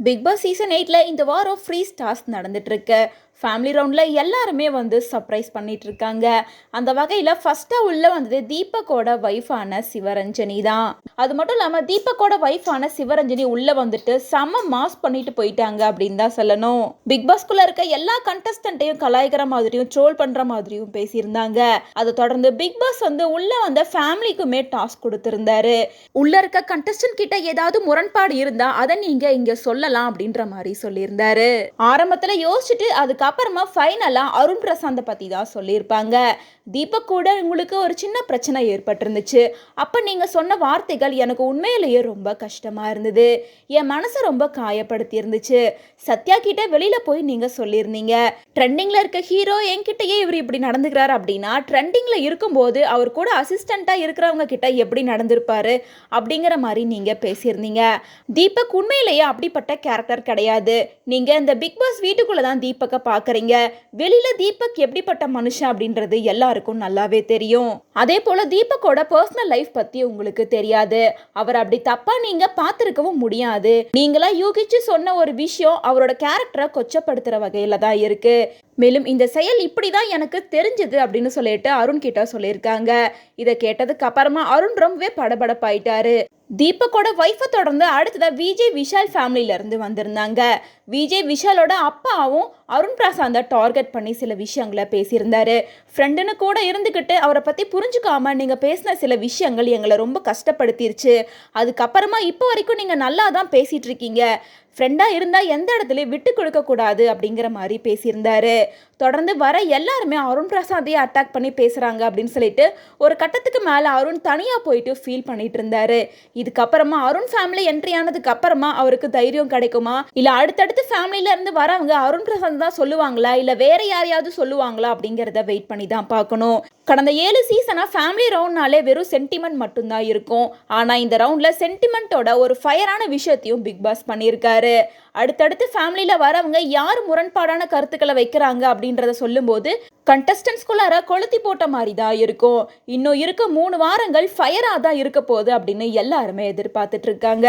Big Boss season 8ல இந்த வாரம் free stars நடந்துட்டு இருக்கு. ஃபேமிலி ரவுண்டில் எல்லாருமே சர்ப்ரைஸ் பண்ணிட்டு இருக்காங்க. அந்த வகையில் ஃபர்ஸ்ட்டாக உள்ள வந்தது தீபக்கோட ஒய்ஃபான சிவரஞ்சனி தான். அது மட்டும் இல்லாமல் தீபக்கோட ஒய்ஃபான சிவரஞ்சனி உள்ளே வந்துட்டு செம்ம மாஸ் பண்ணிட்டு போயிட்டாங்க அப்படின்னு தான் சொல்லணும். பிக் பாஸ்குள்ளே இருக்க எல்லா கண்டஸ்டன்ட்டையும் கலாய்க்கிற மாதிரியும் ட்ரோல் பண்ணுற மாதிரியும் பேசியிருந்தாங்க. அதை தொடர்ந்து பிக் பாஸ் உள்ளே வந்த ஃபேமிலிக்குமே டாஸ்க் கொடுத்துருந்தாரு. உள்ளே இருக்க கண்டஸ்டன்ட் கிட்ட ஏதாவது முரண்பாடு இருந்தால் அதை நீங்கள் இங்கே சொல்லலாம் அப்படின்ற மாதிரி சொல்லியிருந்தாரு. ஆரம்பத்தில் யோசிச்சுட்டு அதுக்கப்புறமா ஃபைனலா அருண் பிரசாந்தை பத்தி தான் சொல்லியிருப்பாங்க. தீபக் கூட உங்களுக்கு ஒரு சின்ன பிரச்சனை ஏற்பட்டிருந்துச்சு. அப்ப நீங்க சொன்ன வார்த்தைகள் எனக்கு உண்மையிலேயே ரொம்ப கஷ்டமா இருந்தது. என் மனசை ரொம்ப காயப்படுத்தி இருந்துச்சு. சத்யா கிட்ட வெளியில போய் நீங்க சொல்லியிருந்தீங்க, ட்ரெண்டிங்ல இருக்க ஹீரோ என்கிட்டயே இவர் இப்படி நடந்துக்கிறாரு அப்படின்னா ட்ரெண்டிங்ல இருக்கும்போது அவர் கூட அசிஸ்டண்டா இருக்கிறவங்க கிட்ட எப்படி நடந்திருப்பாரு அப்படிங்கிற மாதிரி நீங்க பேசியிருந்தீங்க. தீபக் உண்மையிலேயே அப்படிப்பட்ட கேரக்டர் கிடையாது. நீங்க இந்த பிக் பாஸ் வீட்டுக்குள்ள தான் தீபக்கை பார்க்குறீங்க. வெளியில் தீபக் எப்படிப்பட்ட மனுஷன் அப்படின்றது எல்லாருக்கும் நல்லாவே தெரியும். அதே போல் தீபக்கோட பர்சனல் லைஃப் பற்றி உங்களுக்கு தெரியாது. அவர் அப்படி தப்பாக நீங்கள் பார்த்துருக்கவும் முடியாது. நீங்களா யூகிச்சு சொன்ன ஒரு விஷயம் அவரோட கேரக்டரை கொச்சப்படுத்துகிற வகையில் தான் இருக்குது. மேலும் இந்த செயல் இப்படி தான் எனக்கு தெரிஞ்சது அப்படின்னு சொல்லிட்டு அருண் கிட்ட சொல்லியிருக்காங்க. இதை கேட்டதுக்கு அப்புறமா அருண் ரொம்பவே படபடப்பாயிட்டாரு. தீபக்கோட ஒய்ஃபை தொடர்ந்து அடுத்ததாக விஜய் விஷால் ஃபேமிலியிலேருந்து வந்திருந்தாங்க. விஜய் விஷாலோட அப்பாவும் அருண் பிரசாந்தை டார்கெட் பண்ணி சில விஷயங்களை பேசியிருந்தாரு. ஃப்ரெண்டுன்னு கூட இருந்துக்கிட்டு அவரை பற்றி புரிஞ்சுக்காம நீங்கள் பேசின சில விஷயங்கள் எங்களை ரொம்ப கஷ்டப்படுத்திருச்சு. அதுக்கப்புறமா இப்போ வரைக்கும் நீங்கள் நல்லா தான் பேசிகிட்டு இருக்கீங்க. ஃப்ரெண்டாக இருந்தால் எந்த இடத்துலையும் விட்டு கொடுக்கக்கூடாது அப்படிங்கிற மாதிரி பேசியிருந்தாரு. தொடர்ந்து வர எல்லாருமே அருண் பிரசாத்தையே அட்டாக் பண்ணி பேசுகிறாங்க அப்படின்னு சொல்லிட்டு ஒரு கட்டத்துக்கு மேலே அருண் தனியாக போயிட்டு ஃபீல் பண்ணிட்டு இருந்தாரு. இதுக்கப்புறமா அருண் ஃபேமிலி என்ட்ரி ஆனதுக்கு அப்புறமா அவருக்கு தைரியம் கிடைக்குமா, இல்லை அடுத்தடுத்து ஃபேமிலியில இருந்து வரவங்க அருண் பிரசாந்த் தான் சொல்லுவாங்களா, இல்லை வேற யாரையாவது சொல்லுவாங்களா அப்படிங்கிறத வெயிட் பண்ணி தான் பார்க்கணும். கடந்த 7 சீசனா ஃபேமிலி ரவுண்ட்னாலே வெறும் சென்டிமெண்ட் மட்டும்தான் இருக்கும். ஆனால் இந்த ரவுண்டில் சென்டிமெண்ட்டோட ஒரு ஃபயரான விஷயத்தையும் பிக் பாஸ் பண்ணியிருக்காரு. அடுத்தடுத்து ஃபேமிலியில் வரவங்க யார் முரண்பாடான கருத்துக்களை வைக்கிறாங்க அப்படின்றத சொல்லும்போது கண்டஸ்டன்ஸ்குள்ளார கொளுத்தி போட்ட மாதிரி தான் இருக்கும். இன்னும் இருக்க 3 வாரங்கள் ஃபயராக தான் இருக்க போகுது அப்படின்னு எல்லாருமே எதிர்பார்த்துட்டு இருக்காங்க.